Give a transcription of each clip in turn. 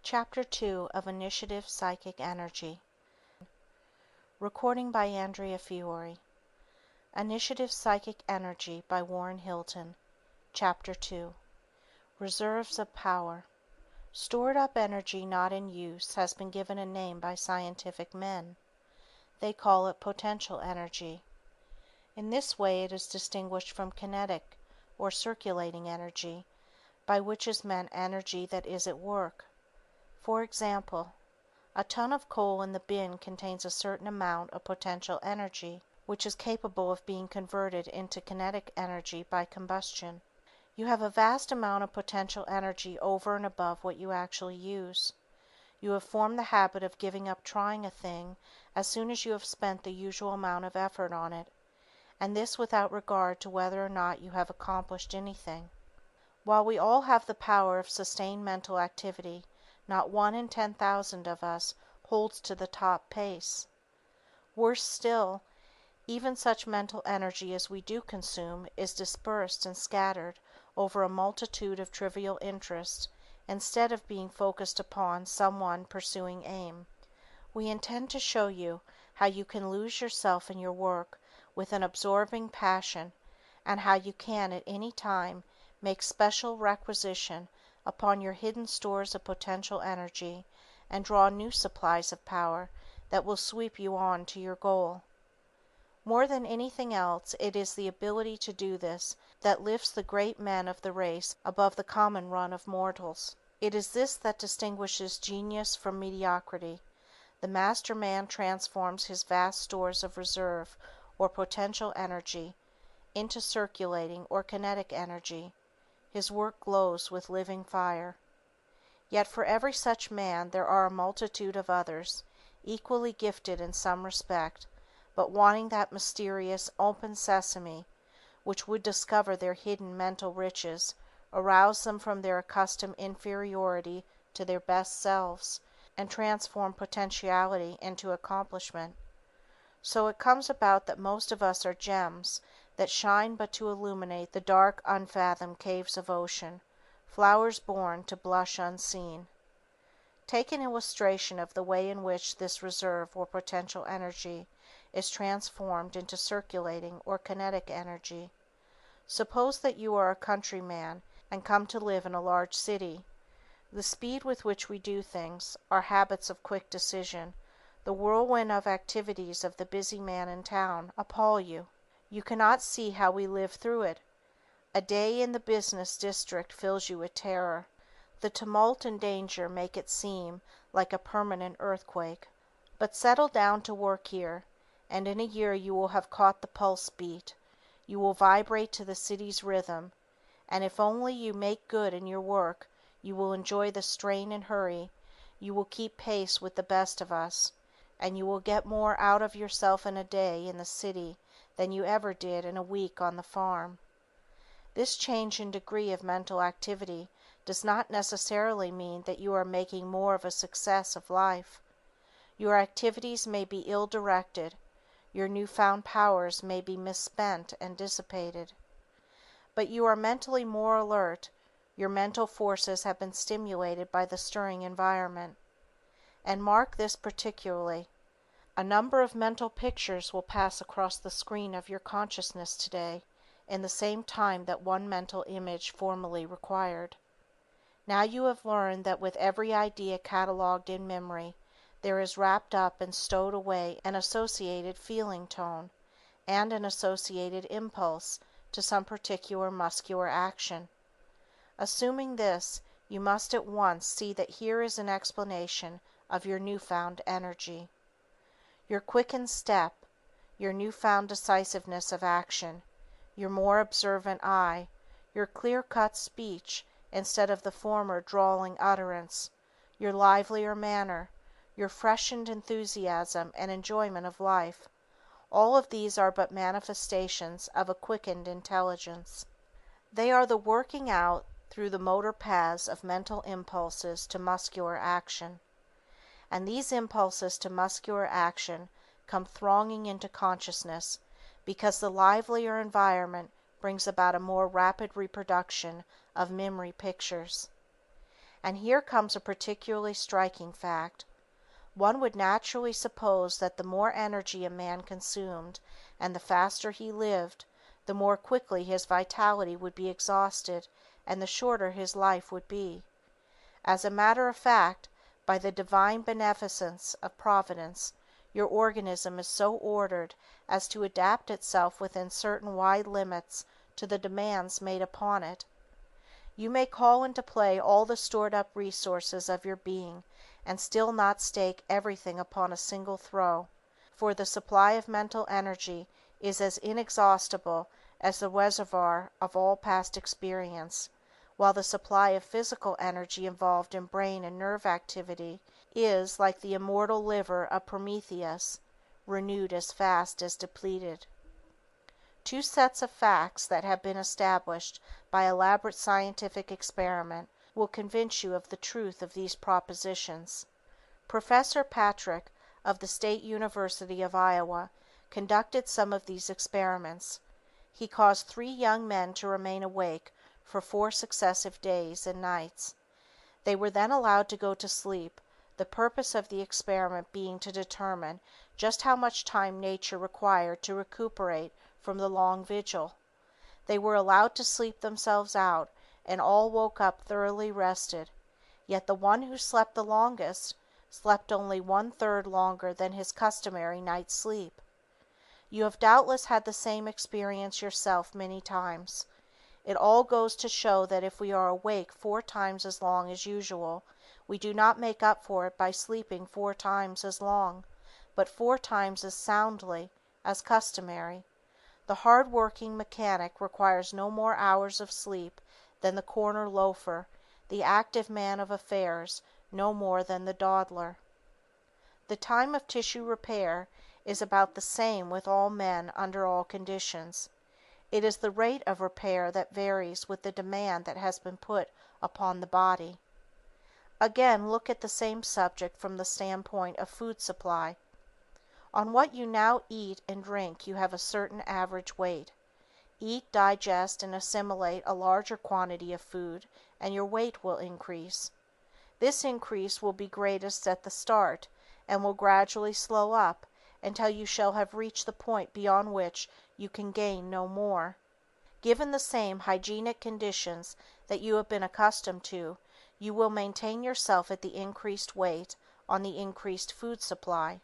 Chapter 2 of Initiative Psychic Energy. Recording by Andrea Fiore. Initiative Psychic Energy by Warren Hilton. Chapter 2. Reserves of Power. Stored up energy not in use has been given a name by scientific men. They call it potential energy. In this way it is distinguished from kinetic or circulating energy, by which is meant energy that is at work. For example, a ton of coal in the bin contains a certain amount of potential energy, which is capable of being converted into kinetic energy by combustion. You have a vast amount of potential energy over and above what you actually use. You have formed the habit of giving up trying a thing as soon as you have spent the usual amount of effort on it, and this without regard to whether or not you have accomplished anything. While we all have the power of sustained mental activity, not 1 in 10,000 of us holds to the top pace. Worse still, even such mental energy as we do consume is dispersed and scattered over a multitude of trivial interests instead of being focused upon some one pursuing aim. We intend to show you how you can lose yourself in your work with an absorbing passion, and how you can at any time make special requisition upon your hidden stores of potential energy and draw new supplies of power that will sweep you on to your goal. More than anything else, it is the ability to do this that lifts the great men of the race above the common run of mortals. It is this that distinguishes genius from mediocrity. The master man transforms his vast stores of reserve or potential energy into circulating or kinetic energy. His work glows with living fire. Yet for every such man there are a multitude of others, equally gifted in some respect, but wanting that mysterious "open sesame" which would discover their hidden mental riches, arouse them from their accustomed inferiority to their best selves, and transform potentiality into accomplishment. So it comes about that most of us are gems that shine but to illuminate the dark unfathomed caves of ocean, flowers born to blush unseen. Take an illustration of the way in which this reserve or potential energy is transformed into circulating or kinetic energy. Suppose that you are a countryman and come to live in a large city. The speed with which we do things, our habits of quick decision, the whirlwind of activities of the busy man in town, appall you. You cannot see how we live through it. A day in the business district fills you with terror. The tumult and danger make it seem like a permanent earthquake. But settle down to work here, and in a year you will have caught the pulse beat. You will vibrate to the city's rhythm, and if only you make good in your work, you will enjoy the strain and hurry, you will keep pace with the best of us, and you will get more out of yourself in a day in the city than you ever did in a week on the farm. This change in degree of mental activity does not necessarily mean that you are making more of a success of life. Your activities may be ill-directed, your newfound powers may be misspent and dissipated. But you are mentally more alert, your mental forces have been stimulated by the stirring environment. And mark this particularly. A number of mental pictures will pass across the screen of your consciousness today in the same time that one mental image formerly required. Now you have learned that with every idea catalogued in memory, there is wrapped up and stowed away an associated feeling tone, and an associated impulse to some particular muscular action. Assuming this, you must at once see that here is an explanation of your newfound energy. Your quickened step, your newfound decisiveness of action, your more observant eye, your clear-cut speech instead of the former drawling utterance, your livelier manner, your freshened enthusiasm and enjoyment of life, all of these are but manifestations of a quickened intelligence. They are the working out through the motor paths of mental impulses to muscular action. And these impulses to muscular action come thronging into consciousness because the livelier environment brings about a more rapid reproduction of memory pictures. And here comes a particularly striking fact. One would naturally suppose that the more energy a man consumed, and the faster he lived, the more quickly his vitality would be exhausted and the shorter his life would be. As a matter of fact, by the divine beneficence of Providence, your organism is so ordered as to adapt itself within certain wide limits to the demands made upon it. You may call into play all the stored up resources of your being and still not stake everything upon a single throw, for the supply of mental energy is as inexhaustible as the reservoir of all past experience, while the supply of physical energy involved in brain and nerve activity is, like the immortal liver of Prometheus, renewed as fast as depleted. Two sets of facts that have been established by elaborate scientific experiment will convince you of the truth of these propositions. Professor Patrick, of the State University of Iowa, conducted some of these experiments. He caused 3 young men to remain awake for 4 successive days and nights. They were then allowed to go to sleep, the purpose of the experiment being to determine just how much time nature required to recuperate from the long vigil. They were allowed to sleep themselves out, and all woke up thoroughly rested, yet the one who slept the longest slept only 1/3 longer than his customary night's sleep. You have doubtless had the same experience yourself many times. It all goes to show that if we are awake 4 times as long as usual, we do not make up for it by sleeping 4 times as long, but 4 times as soundly as customary. The hard-working mechanic requires no more hours of sleep than the corner loafer, the active man of affairs no more than the dawdler. The time of tissue repair is about the same with all men under all conditions. It is the rate of repair that varies with the demand that has been put upon the body. Again, look at the same subject from the standpoint of food supply. On what you now eat and drink you have a certain average weight. Eat, digest, and assimilate a larger quantity of food and your weight will increase. This increase will be greatest at the start and will gradually slow up until you shall have reached the point beyond which you can gain no more. Given the same hygienic conditions that you have been accustomed to, you will maintain yourself at the increased weight on the increased food supply.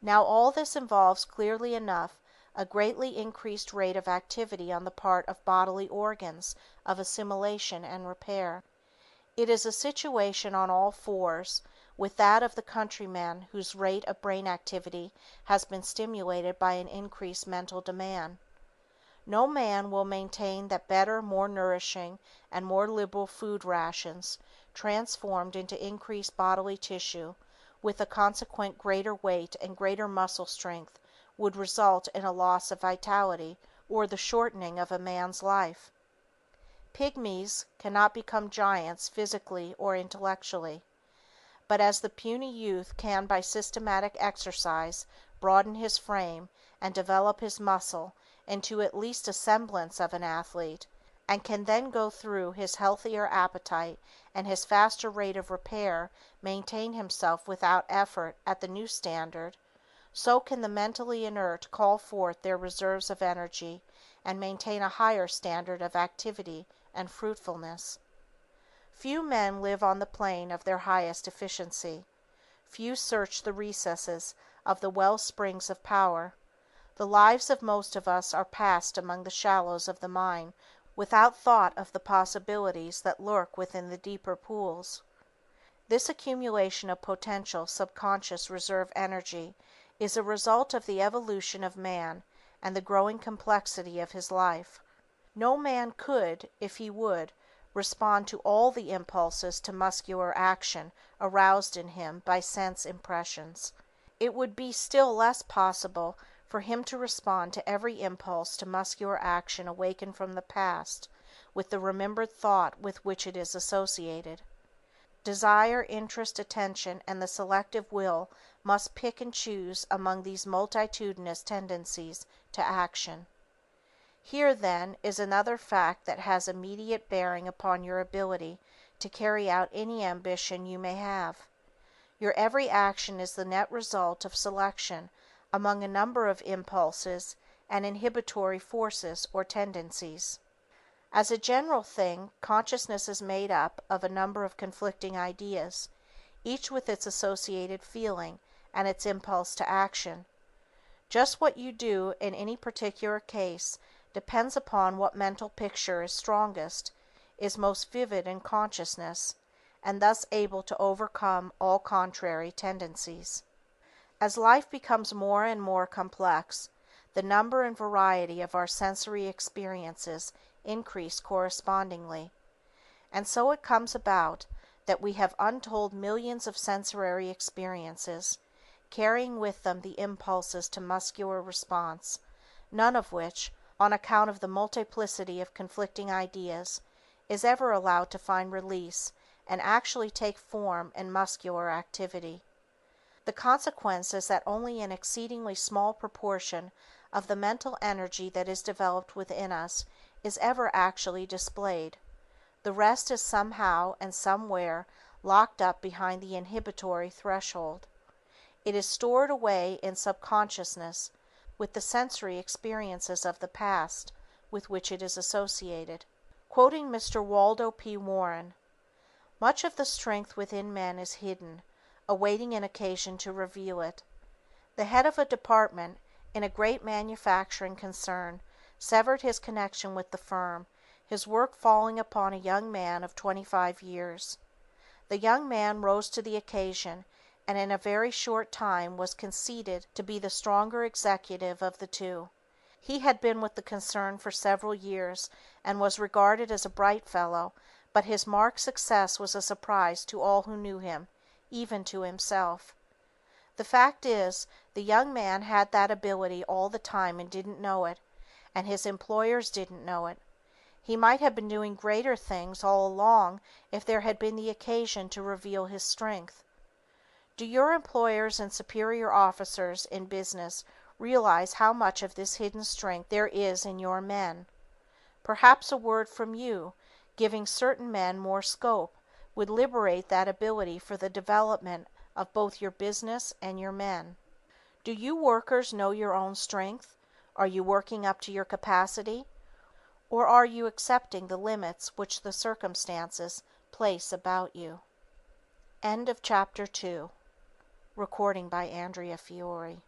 Now all this involves clearly enough a greatly increased rate of activity on the part of bodily organs of assimilation and repair. It is a situation on all fours with that of the countryman whose rate of brain activity has been stimulated by an increased mental demand. No man will maintain that better, more nourishing, and more liberal food rations, transformed into increased bodily tissue, with a consequent greater weight and greater muscle strength, would result in a loss of vitality or the shortening of a man's life. Pygmies cannot become giants physically or intellectually, but as the puny youth can by systematic exercise broaden his frame and develop his muscle into at least a semblance of an athlete, and can then go through his healthier appetite and his faster rate of repair maintain himself without effort at the new standard, so can the mentally inert call forth their reserves of energy and maintain a higher standard of activity and fruitfulness. Few men live on the plane of their highest efficiency. Few search the recesses of the well springs of power. The lives of most of us are passed among the shallows of the mine without thought of the possibilities that lurk within the deeper pools. This accumulation of potential subconscious reserve energy is a result of the evolution of man and the growing complexity of his life. No man could, if he would, respond to all the impulses to muscular action aroused in him by sense impressions. It would be still less possible for him to respond to every impulse to muscular action awakened from the past with the remembered thought with which it is associated. Desire, interest, attention, and the selective will must pick and choose among these multitudinous tendencies to action. Here, then, is another fact that has immediate bearing upon your ability to carry out any ambition you may have. Your every action is the net result of selection among a number of impulses and inhibitory forces or tendencies. As a general thing, consciousness is made up of a number of conflicting ideas, each with its associated feeling and its impulse to action. Just what you do in any particular case depends upon what mental picture is strongest, is most vivid in consciousness, and thus able to overcome all contrary tendencies. As life becomes more and more complex, the number and variety of our sensory experiences increase correspondingly. And so it comes about that we have untold millions of sensory experiences, carrying with them the impulses to muscular response, none of which, on account of the multiplicity of conflicting ideas, is ever allowed to find release and actually take form in muscular activity. The consequence is that only an exceedingly small proportion of the mental energy that is developed within us is ever actually displayed. The rest is somehow and somewhere locked up behind the inhibitory threshold. It is stored away in subconsciousness with the sensory experiences of the past with which it is associated. Quoting Mr. Waldo P. Warren, "Much of the strength within men is hidden, awaiting an occasion to reveal it." The head of a department in a great manufacturing concern severed his connection with the firm, his work falling upon a young man of 25 years. The young man rose to the occasion and in a very short time was conceded to be the stronger executive of the two. He had been with the concern for several years and was regarded as a bright fellow, but his marked success was a surprise to all who knew him, even to himself. The fact is, the young man had that ability all the time and didn't know it, and his employers didn't know it. He might have been doing greater things all along if there had been the occasion to reveal his strength. Do your employers and superior officers in business realize how much of this hidden strength there is in your men? Perhaps a word from you, giving certain men more scope, would liberate that ability for the development of both your business and your men. Do you workers know your own strength? Are you working up to your capacity? Or are you accepting the limits which the circumstances place about you? End of chapter 2. Recording by Andrea Fiore.